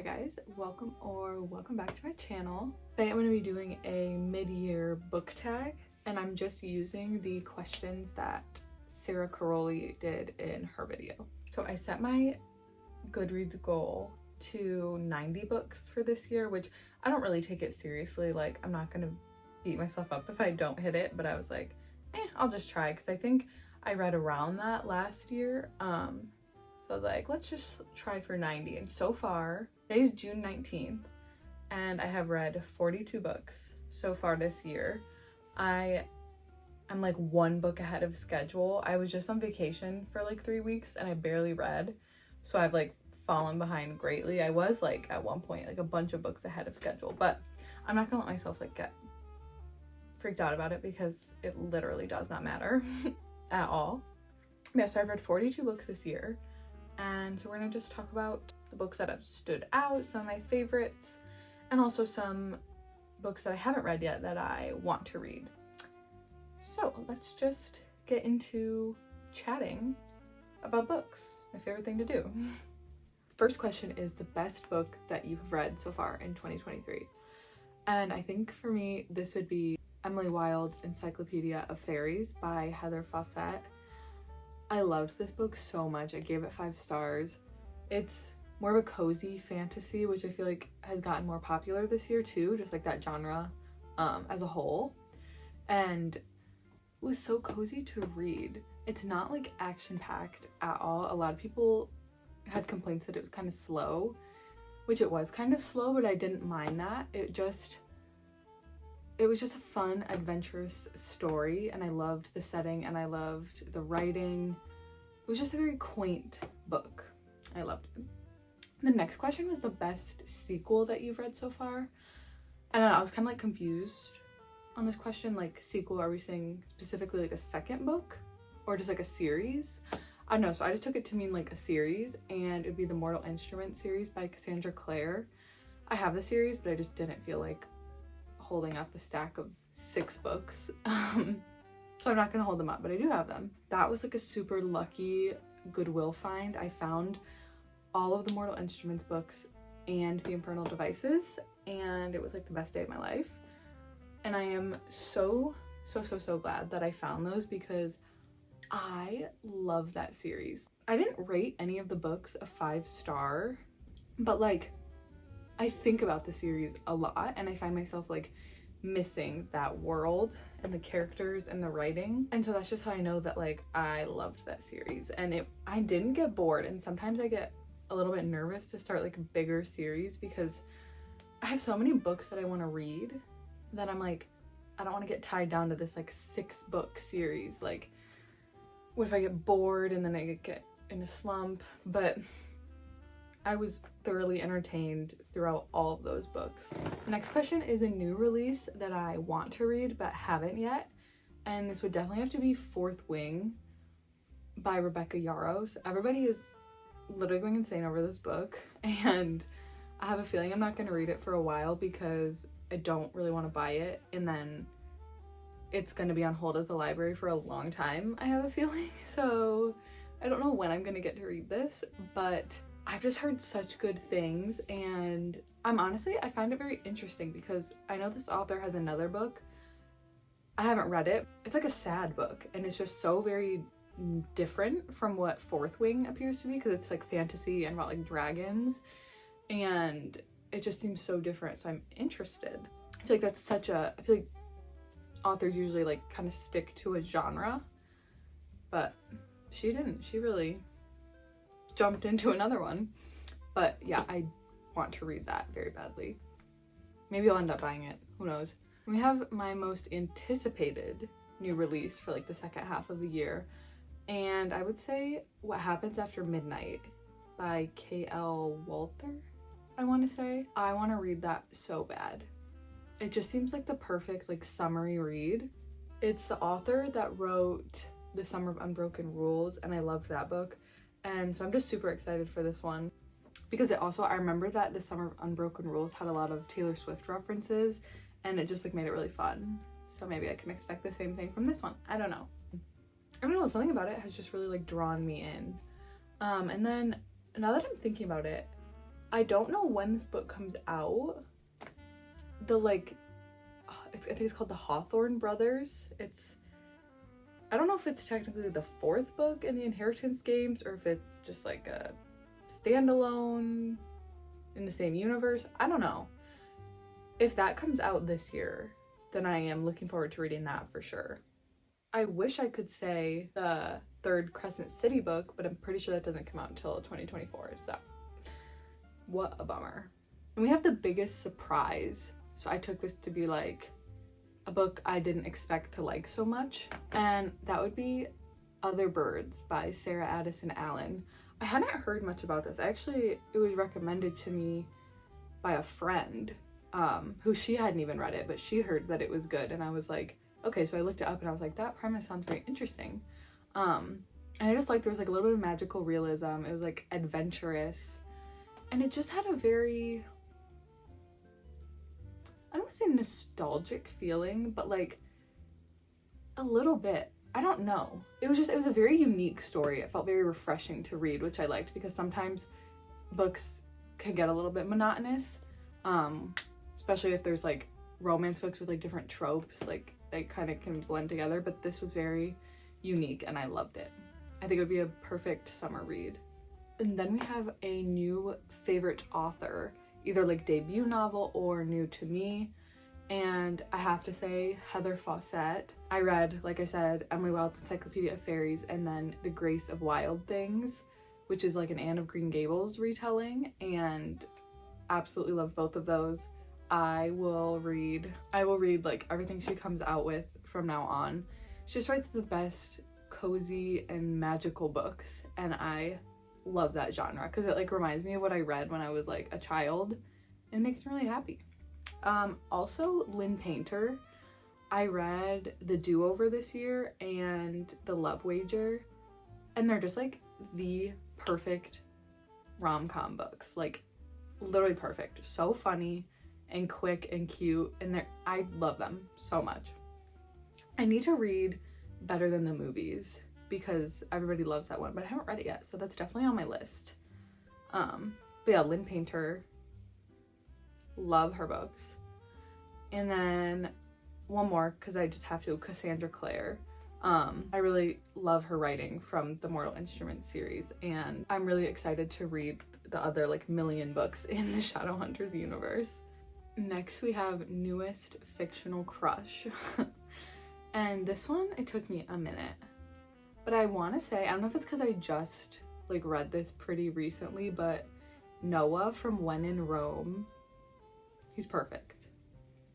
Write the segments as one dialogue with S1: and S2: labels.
S1: Hi guys, welcome back to my channel. Today I'm going to be doing a mid-year book tag, and I'm just using the questions that Sara Carrolli did in her video. So I set my Goodreads goal to 90 books for this year, which I don't really take it seriously. Like, I'm not going to beat myself up if I don't hit it, but I was like, I'll just try, because I think I read around that last year. So I was like, let's just try for 90. And so far, today's June 19th, and I have read 42 books so far this year. I'm like one book ahead of schedule. I was just on vacation for like 3 weeks and I barely read. So I've like fallen behind greatly. I was like at one point like a bunch of books ahead of schedule, but I'm not gonna let myself like get freaked out about it, because it literally does not matter at all. Yeah, so I've read 42 books this year. And so we're gonna just talk about the books that have stood out, some of my favorites, and also some books that I haven't read yet that I want to read. So let's just get into chatting about books, my favorite thing to do. First question is the best book that you've read so far in 2023. And I think for me, this would be Emily Wilde's Encyclopedia of Fairies by Heather Fawcett. I loved this book so much. I gave it 5 stars. It's more of a cozy fantasy, which I feel like has gotten more popular this year too, just like that genre as a whole. And it was so cozy to read. It's not like action-packed at all. A lot of people had complaints that it was kind of slow, which it was kind of slow, but I didn't mind that. It was just a fun, adventurous story, and I loved the setting and I loved the writing. It was just a very quaint book. I loved it. The next question was the best sequel that you've read so far. And I was kind of like confused on this question. Like, sequel, are we saying specifically like a second book or just like a series? I don't know, so I just took it to mean like a series, and it would be the Mortal Instruments series by Cassandra Clare. I have the series, but I just didn't feel like holding up a stack of 6 books. So I'm not gonna hold them up, but I do have them. That was like a super lucky Goodwill find. I found all of the Mortal Instruments books and the Infernal Devices, and it was like the best day of my life. And I am so glad that I found those, because I love that series. I didn't rate any of the books a 5-star, but like, I think about the series a lot, and I find myself like missing that world and the characters and the writing. And so that's just how I know that like I loved that series. And I didn't get bored, and sometimes I get a little bit nervous to start like bigger series, because I have so many books that I want to read that I'm like, I don't want to get tied down to this like 6-book series. Like, what if I get bored and then I get in a slump? But I was thoroughly entertained throughout all of those books. The next question is a new release that I want to read but haven't yet. And this would definitely have to be Fourth Wing by Rebecca Yarros. Everybody is literally going insane over this book, and I have a feeling I'm not going to read it for a while because I don't really want to buy it, and then it's going to be on hold at the library for a long time, I have a feeling. So I don't know when I'm going to get to read this, but I've just heard such good things, and I find it very interesting because I know this author has another book. I haven't read it. It's like a sad book, and it's just so very different from what Fourth Wing appears to be, because it's like fantasy and about like dragons, and it just seems so different. So I'm interested. I feel like I feel like authors usually like kind of stick to a genre, but she didn't. She really jumped into another one. But yeah, I want to read that very badly. Maybe I'll end up buying it, who knows. We have my most anticipated new release for like the second half of the year, and I would say What Happens After Midnight by K.L. Walter, I want to say. I want to read that so bad. It just seems like the perfect like summary read. It's the author that wrote The Summer of Unbroken Rules, and I loved that book. And so I'm just super excited for this one, because I remember that The Summer of Unbroken Rules had a lot of Taylor Swift references, and it just like made it really fun. So maybe I can expect the same thing from this one. I don't know, something about it has just really like drawn me in. And then now that I'm thinking about it, I don't know when this book comes out. I think it's called the Hawthorne Brothers. I don't know if it's technically the 4th book in the Inheritance games or if it's just like a standalone in the same universe. I don't know. If that comes out this year, then I am looking forward to reading that for sure. I wish I could say the 3rd Crescent City book, but I'm pretty sure that doesn't come out until 2024, so what a bummer. And we have the biggest surprise. So I took this to be like a book I didn't expect to like so much, and that would be Other Birds by Sarah Addison Allen. I hadn't heard much about this. It was recommended to me by a friend who she hadn't even read it, but she heard that it was good, and I was like, okay. So I looked it up and I was like, that premise sounds very interesting. And I just like, there was like a little bit of magical realism. It was like adventurous, and it just had a very, I don't want to say nostalgic feeling, but like a little bit. I don't know. It was a very unique story. It felt very refreshing to read, which I liked, because sometimes books can get a little bit monotonous, especially if there's like romance books with like different tropes, like they kind of can blend together, but this was very unique and I loved it. I think it would be a perfect summer read. And then we have a new favorite author, either like debut novel or new to me, and I have to say Heather Fawcett. I read, like I said, Emily Wilde's Encyclopedia of Fairies and then The Grace of Wild Things, which is like an Anne of Green Gables retelling, and absolutely love both of those. I will read like everything she comes out with from now on. She just writes the best cozy and magical books, and I love that genre because it like reminds me of what I read when I was like a child and it makes me really happy. Also Lynn Painter. I read The Do-Over this year and The Love Wager, and they're just like the perfect rom-com books, like literally perfect. So funny and quick and cute, and I love them so much. I need to read Better Than the Movies because everybody loves that one, but I haven't read it yet, so that's definitely on my list. But yeah, Lynn Painter, love her books. And then one more, because I just have to, Cassandra Clare. I really love her writing from the Mortal Instruments series, and I'm really excited to read the other like million books in the Shadowhunters universe. Next we have newest fictional crush. And this one, it took me a minute, but I want to say, I don't know if it's because I just like read this pretty recently, but Noah from When in Rome, he's perfect.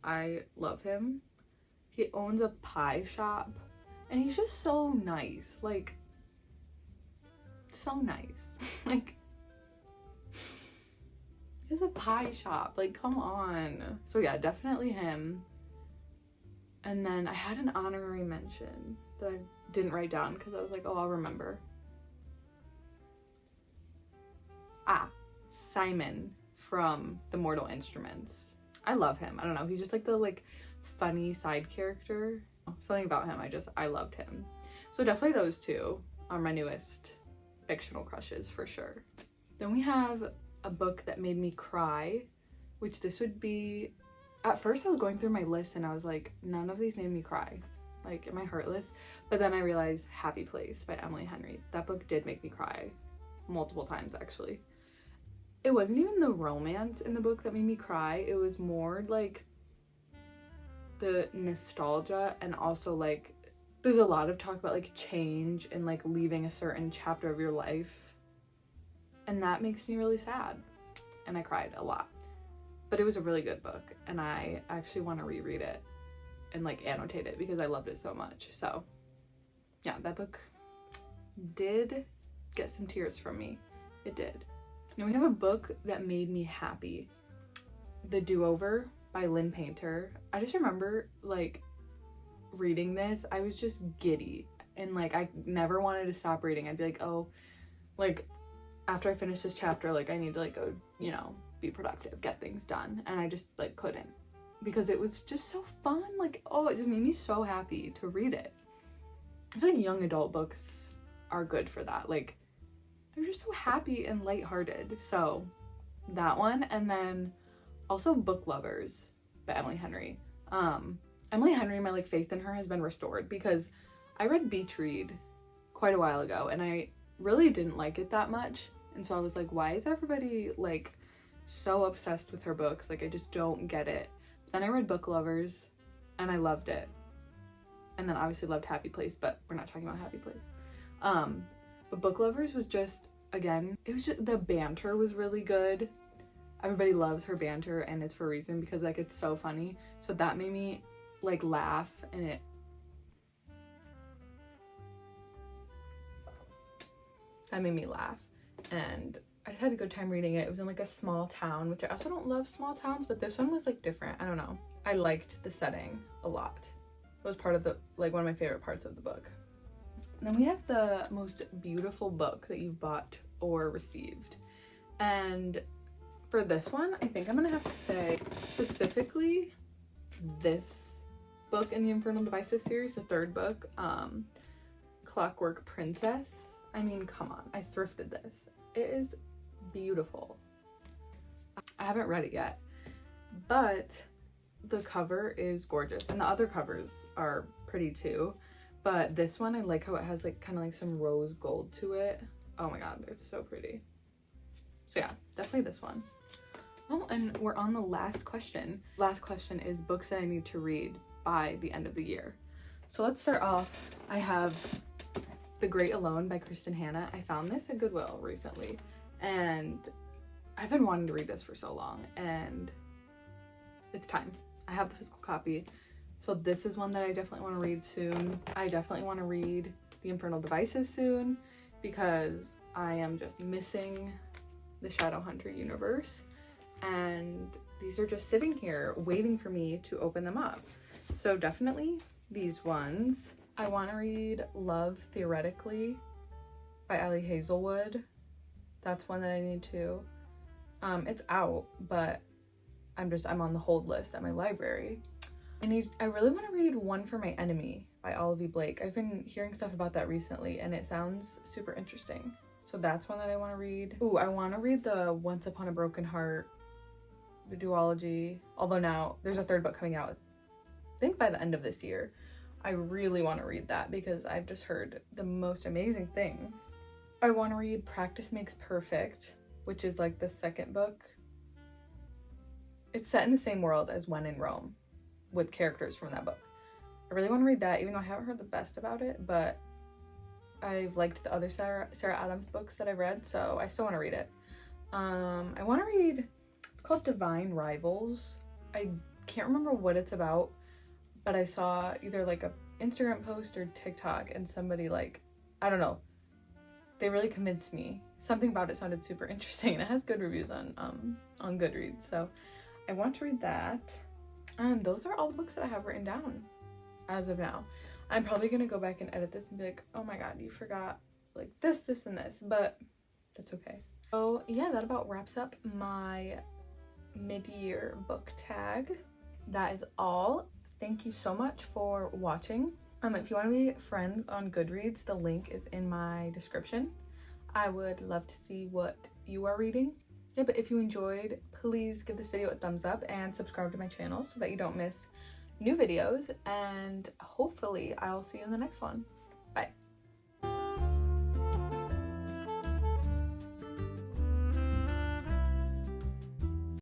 S1: I love him. He owns a pie shop and he's just so nice, like so nice. Like, it's a pie shop, like come on. So yeah, definitely him. And then I had an honorary mention that I didn't write down because I was like, oh, I'll remember. Simon from the Mortal Instruments. I love him. I don't know, he's just like the like funny side character. Something about him, I loved him. So definitely those two are my newest fictional crushes for sure. Then we have a book that made me cry, which this would be, at first I was going through my list and I was like, none of these made me cry. Like, am I heartless? But then I realized Happy Place by Emily Henry. That book did make me cry multiple times actually. It wasn't even the romance in the book that made me cry. It was more like the nostalgia, and also like there's a lot of talk about like change and like leaving a certain chapter of your life, and that makes me really sad, and I cried a lot. But it was a really good book, and I actually want to reread it and like annotate it because I loved it so much. So yeah, that book did get some tears from me. It did. Now we have a book that made me happy. The Do-Over by Lynn Painter. I just remember like reading this, I was just giddy, and like I never wanted to stop reading. I'd be like, oh, like after I finish this chapter, like I need to like go, you know, be productive, get things done, and I just like couldn't, because it was just so fun. Like, oh, it just made me so happy to read it. I feel like young adult books are good for that. Like, they're just so happy and lighthearted. So that one, and then also Book Lovers by Emily Henry. Emily Henry, my like faith in her has been restored because I read Beach Read quite a while ago and I really didn't like it that much, and so I was like, why is everybody like so obsessed with her books? Like, I just don't get it. Then I read Book Lovers and I loved it, and then obviously loved Happy Place, but we're not talking about Happy Place. But Book Lovers was just, again, it was just, the banter was really good. Everybody loves her banter, and it's for a reason because like it's so funny. So that made me like laugh, and that made me laugh, and I just had a good time reading it. It was in like a small town, which I also don't love small towns, but this one was like different. I don't know. I liked the setting a lot. It was part of the, like, one of my favorite parts of the book. And then we have the most beautiful book that you've bought or received. And for this one, I think I'm gonna have to say specifically this book in the Infernal Devices series, the third book, Clockwork Princess. I mean, come on, I thrifted this. It is beautiful. I haven't read it yet, but the cover is gorgeous, and the other covers are pretty too, but this one I like how it has like kind of like some rose gold to it. Oh my god, it's so pretty. So yeah, definitely this one. Oh, and we're on the last question. Last question is books that I need to read by the end of the year. So let's start off. I have The Great Alone by Kristen Hanna. I found this at Goodwill recently, and I've been wanting to read this for so long, and it's time. I have the physical copy, so this is one that I definitely want to read soon. I definitely want to read The Infernal Devices soon because I am just missing the Shadowhunter universe, and these are just sitting here waiting for me to open them up. So definitely these ones. I want to read Love Theoretically by Ali Hazelwood. That's one that I need to. It's out, but I'm on the hold list at my library. I really want to read One for My Enemy by Olivia Blake. I've been hearing stuff about that recently and it sounds super interesting. So that's one that I want to read. Ooh, I want to read the Once Upon a Broken Heart, the duology. Although now there's a third book coming out, I think by the end of this year. I really want to read that because I've just heard the most amazing things. I want to read Practice Makes Perfect, which is like the second book. It's set in the same world as When in Rome with characters from that book. I really want to read that, even though I haven't heard the best about it, but I've liked the other Sarah Adams books that I read, so I still want to read it. I want to read, it's called Divine Rivals. I can't remember what it's about, but I saw either like a Instagram post or TikTok and somebody like, I don't know, they really convinced me. Something about it sounded super interesting, and it has good reviews on Goodreads, so I want to read that. And those are all the books that I have written down as of now. I'm probably gonna go back and edit this and be like, oh my god, you forgot like this, and this, but that's okay. So yeah, that about wraps up my mid-year book tag. That is all. Thank you so much for watching. If you want to be friends on Goodreads, the link is in my description. I would love to see what you are reading. Yeah, but if you enjoyed, please give this video a thumbs up and subscribe to my channel so that you don't miss new videos, and hopefully I'll see you in the next one.